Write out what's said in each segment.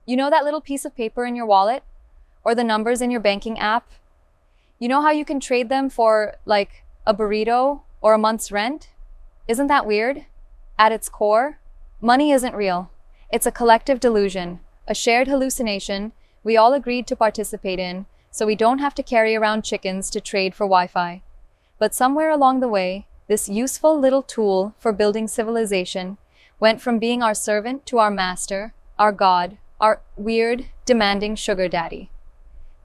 You know that little piece of paper in your wallet? Or the numbers in your banking app? You know how you can trade them for, like, a burrito or a month's rent? Isn't that weird? At its core, money isn't real. It's a collective delusion, a shared hallucination we all agreed to participate in, so we don't have to carry around chickens to trade for Wi-Fi. But somewhere along the way, this useful little tool for building civilization went from being our servant to our master, our god, our weird, demanding sugar daddy.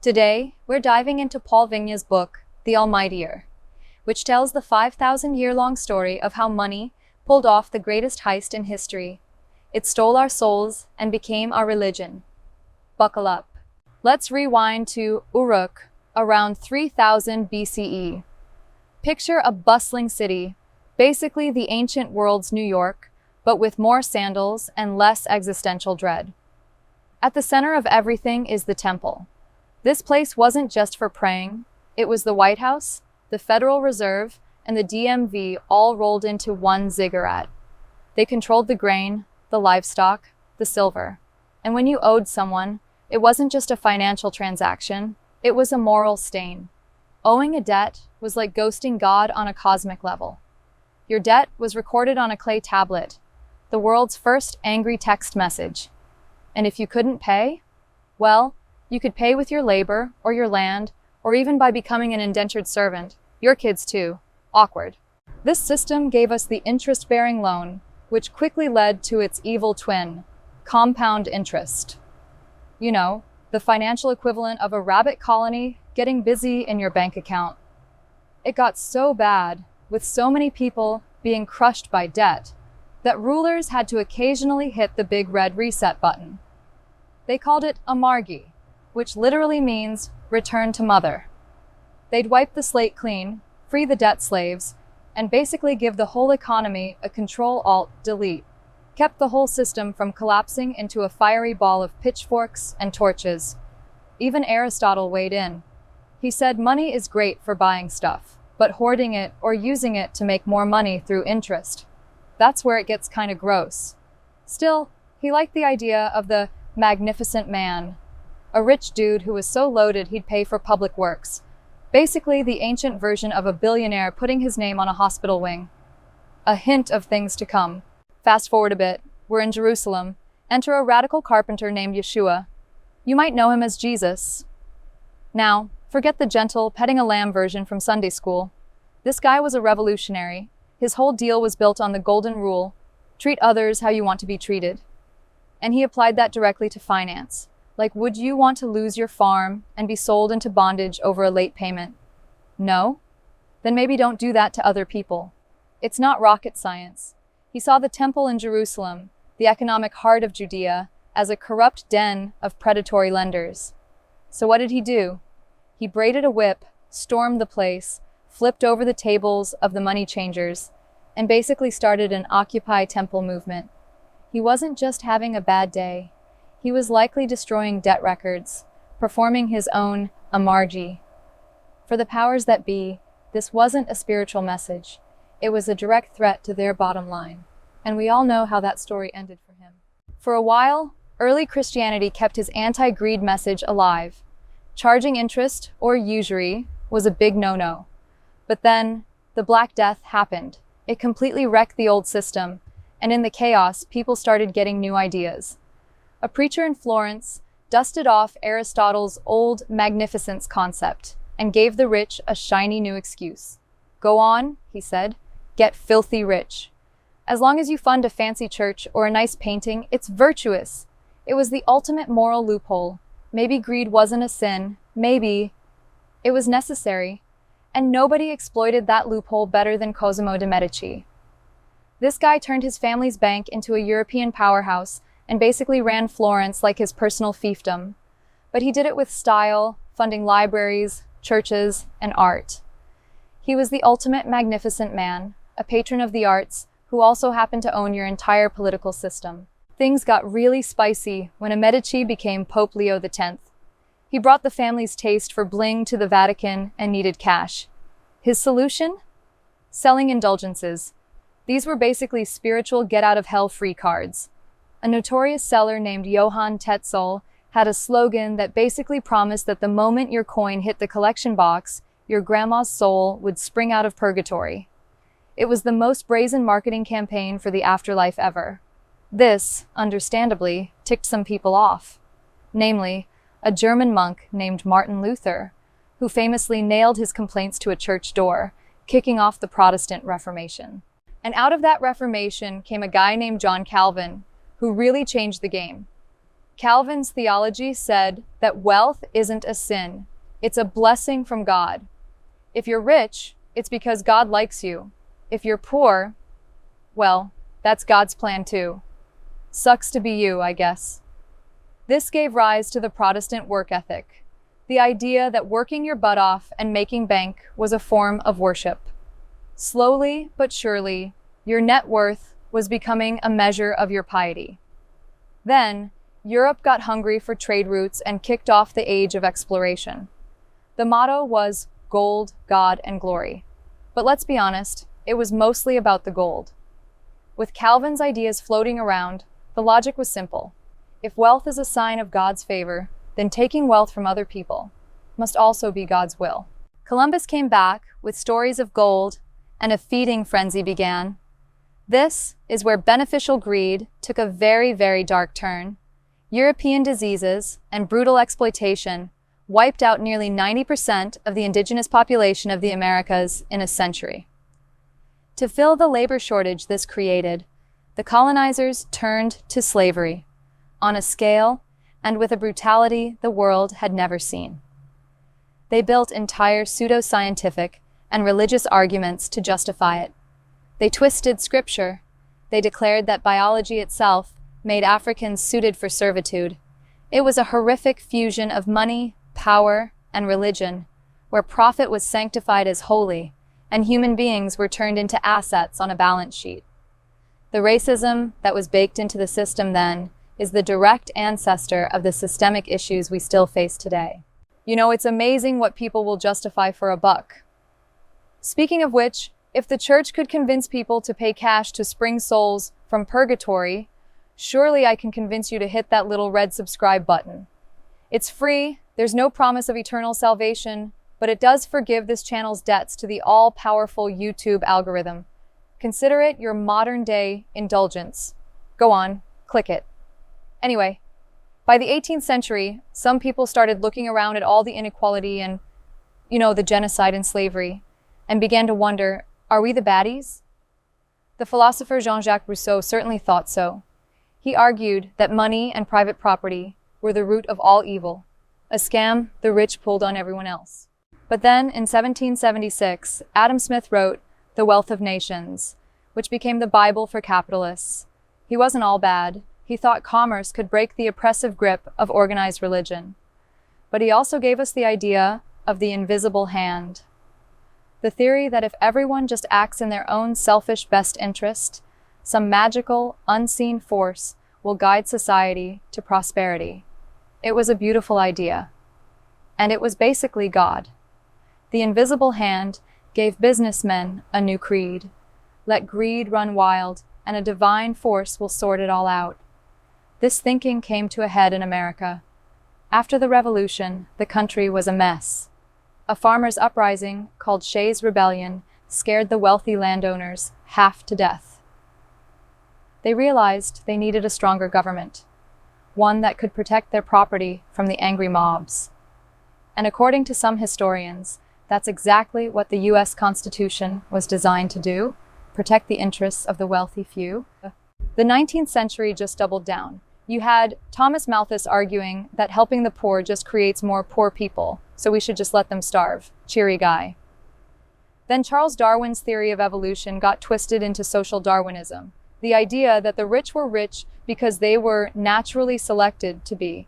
Today, we're diving into Paul Vigna's book, The Almightier, which tells the 5,000-year-long story of how money pulled off the greatest heist in history. It stole our souls and became our religion. Buckle up. Let's rewind to Uruk, around 3000 BCE. Picture a bustling city, basically the ancient world's New York, but with more sandals and less existential dread. At the center of everything is the temple. This place wasn't just for praying. It was the White House, the Federal Reserve, and the DMV all rolled into one ziggurat. They controlled the grain, the livestock, the silver. And when you owed someone, it wasn't just a financial transaction, it was a moral stain. Owing a debt was like ghosting God on a cosmic level. Your debt was recorded on a clay tablet, the world's first angry text message. And if you couldn't pay, well, you could pay with your labor, or your land, or even by becoming an indentured servant. Your kids too. Awkward. This system gave us the interest-bearing loan, which quickly led to its evil twin, compound interest. You know, the financial equivalent of a rabbit colony getting busy in your bank account. It got so bad, with so many people being crushed by debt, that rulers had to occasionally hit the big red reset button. They called it amargi, which literally means return to mother. They'd wipe the slate clean, free the debt slaves, and basically give the whole economy a Control-Alt-Delete. Kept the whole system from collapsing into a fiery ball of pitchforks and torches. Even Aristotle weighed in. He said money is great for buying stuff, but hoarding it or using it to make more money through interest, that's where it gets kind of gross. Still, he liked the idea of the magnificent man, a rich dude who was so loaded he'd pay for public works. Basically the ancient version of a billionaire putting his name on a hospital wing. A hint of things to come. Fast forward a bit, we're in Jerusalem. Enter a radical carpenter named Yeshua. You might know him as Jesus. Now, forget the gentle, petting a lamb version from Sunday school. This guy was a revolutionary. His whole deal was built on the golden rule, treat others how you want to be treated. And he applied that directly to finance. Like, would you want to lose your farm and be sold into bondage over a late payment? No? Then maybe don't do that to other people. It's not rocket science. He saw the temple in Jerusalem, the economic heart of Judea, as a corrupt den of predatory lenders. So what did he do? He braided a whip, stormed the place, flipped over the tables of the money changers, and basically started an Occupy Temple movement. He wasn't just having a bad day. He was likely destroying debt records, performing his own amargi. For the powers that be, this wasn't a spiritual message. It was a direct threat to their bottom line. And we all know how that story ended for him. For a while, early Christianity kept his anti-greed message alive. Charging interest, or usury, was a big no-no. But then, the Black Death happened. It completely wrecked the old system, and in the chaos, people started getting new ideas. A preacher in Florence dusted off Aristotle's old magnificence concept and gave the rich a shiny new excuse. Go on, he said, get filthy rich. As long as you fund a fancy church or a nice painting, it's virtuous. It was the ultimate moral loophole. Maybe greed wasn't a sin, maybe it was necessary, and nobody exploited that loophole better than Cosimo de' Medici. This guy turned his family's bank into a European powerhouse and basically ran Florence like his personal fiefdom. But he did it with style, funding libraries, churches, and art. He was the ultimate magnificent man, a patron of the arts, who also happened to own your entire political system. Things got really spicy when a Medici became Pope Leo X. He brought the family's taste for bling to the Vatican and needed cash. His solution? Selling indulgences. These were basically spiritual get-out-of-hell free cards. A notorious seller named Johann Tetzel had a slogan that basically promised that the moment your coin hit the collection box, your grandma's soul would spring out of purgatory. It was the most brazen marketing campaign for the afterlife ever. This, understandably, ticked some people off. Namely, a German monk named Martin Luther, who famously nailed his complaints to a church door, kicking off the Protestant Reformation. And out of that Reformation came a guy named John Calvin, who really changed the game. Calvin's theology said that wealth isn't a sin, it's a blessing from God. If you're rich, it's because God likes you. If you're poor, well, that's God's plan too. Sucks to be you, I guess. This gave rise to the Protestant work ethic, the idea that working your butt off and making bank was a form of worship. Slowly but surely, your net worth was becoming a measure of your piety. Then, Europe got hungry for trade routes and kicked off the age of exploration. The motto was gold, God, and glory. But let's be honest, it was mostly about the gold. With Calvin's ideas floating around, the logic was simple. If wealth is a sign of God's favor, then taking wealth from other people must also be God's will. Columbus came back with stories of gold, and a feeding frenzy began. This is where beneficial greed took a very, very dark turn. European diseases and brutal exploitation wiped out nearly 90% of the indigenous population of the Americas in a century. To fill the labor shortage this created, the colonizers turned to slavery, on a scale and with a brutality the world had never seen. They built entire pseudo-scientific and religious arguments to justify it. They twisted scripture. They declared that biology itself made Africans suited for servitude. It was a horrific fusion of money, power, and religion, where profit was sanctified as holy, and human beings were turned into assets on a balance sheet. The racism that was baked into the system then is the direct ancestor of the systemic issues we still face today. You know, it's amazing what people will justify for a buck. Speaking of which, if the church could convince people to pay cash to spring souls from purgatory, surely I can convince you to hit that little red subscribe button. It's free, there's no promise of eternal salvation, but it does forgive this channel's debts to the all-powerful YouTube algorithm. Consider it your modern-day indulgence. Go on, click it. Anyway, by the 18th century, some people started looking around at all the inequality and, the genocide and slavery, and began to wonder, are we the baddies? The philosopher Jean-Jacques Rousseau certainly thought so. He argued that money and private property were the root of all evil, a scam the rich pulled on everyone else. But then, in 1776, Adam Smith wrote The Wealth of Nations, which became the Bible for capitalists. He wasn't all bad. He thought commerce could break the oppressive grip of organized religion. But he also gave us the idea of the invisible hand. The theory that if everyone just acts in their own selfish best interest, some magical, unseen force will guide society to prosperity. It was a beautiful idea. And it was basically God. The invisible hand gave businessmen a new creed. Let greed run wild, and a divine force will sort it all out. This thinking came to a head in America. After the Revolution, the country was a mess. A farmers' uprising, called Shays' Rebellion, scared the wealthy landowners half to death. They realized they needed a stronger government, one that could protect their property from the angry mobs. And according to some historians, that's exactly what the U.S. Constitution was designed to do, protect the interests of the wealthy few. The 19th century just doubled down. You had Thomas Malthus arguing that helping the poor just creates more poor people, so we should just let them starve. Cheery guy. Then Charles Darwin's theory of evolution got twisted into social Darwinism, the idea that the rich were rich because they were naturally selected to be.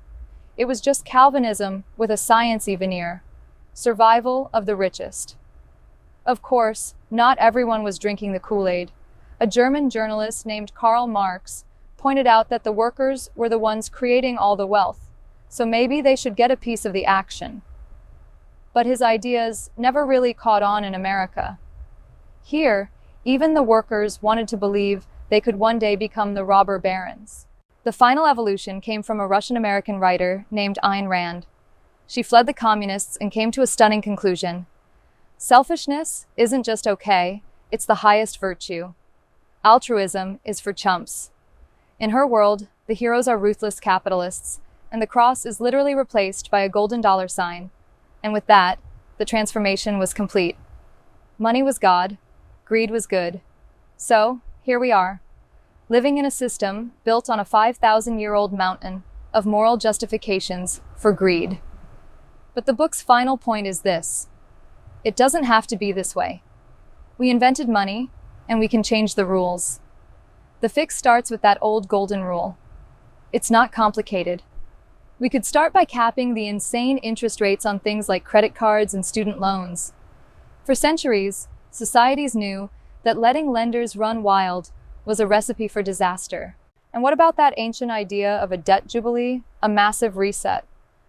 It was just Calvinism with a science-y veneer. Survival of the richest. Of course, not everyone was drinking the Kool-Aid. A German journalist named Karl Marx pointed out that the workers were the ones creating all the wealth, so maybe they should get a piece of the action. But his ideas never really caught on in America. Here, even the workers wanted to believe they could one day become the robber barons. The final evolution came from a Russian-American writer named Ayn Rand. She fled the communists and came to a stunning conclusion. Selfishness isn't just okay, it's the highest virtue. Altruism is for chumps. In her world, the heroes are ruthless capitalists, and the cross is literally replaced by a golden dollar sign. And with that, the transformation was complete. Money was God, greed was good. So, here we are, living in a system built on a 5,000-year-old mountain of moral justifications for greed. But the book's final point is this: it doesn't have to be this way. We invented money, and we can change the rules. The fix starts with that old golden rule. It's not complicated. We could start by capping the insane interest rates on things like credit cards and student loans. For centuries, societies knew that letting lenders run wild was a recipe for disaster. And what about that ancient idea of a debt jubilee, a massive reset?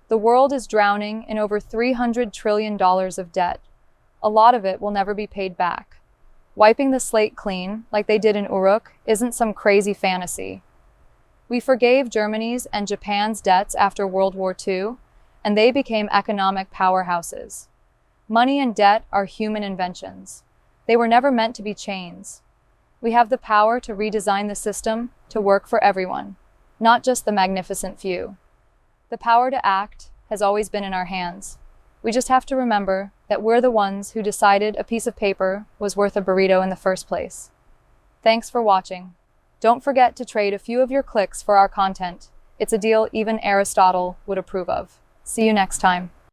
The world is drowning in over $300 trillion of debt. A lot of it will never be paid back. Wiping the slate clean, like they did in Uruk, isn't some crazy fantasy. We forgave Germany's and Japan's debts after World War II, and they became economic powerhouses. Money and debt are human inventions. They were never meant to be chains. We have the power to redesign the system to work for everyone, not just the magnificent few. The power to act has always been in our hands. We just have to remember that we're the ones who decided a piece of paper was worth a burrito in the first place. Thanks for watching. Don't forget to trade a few of your clicks for our content. It's a deal even Aristotle would approve of. See you next time.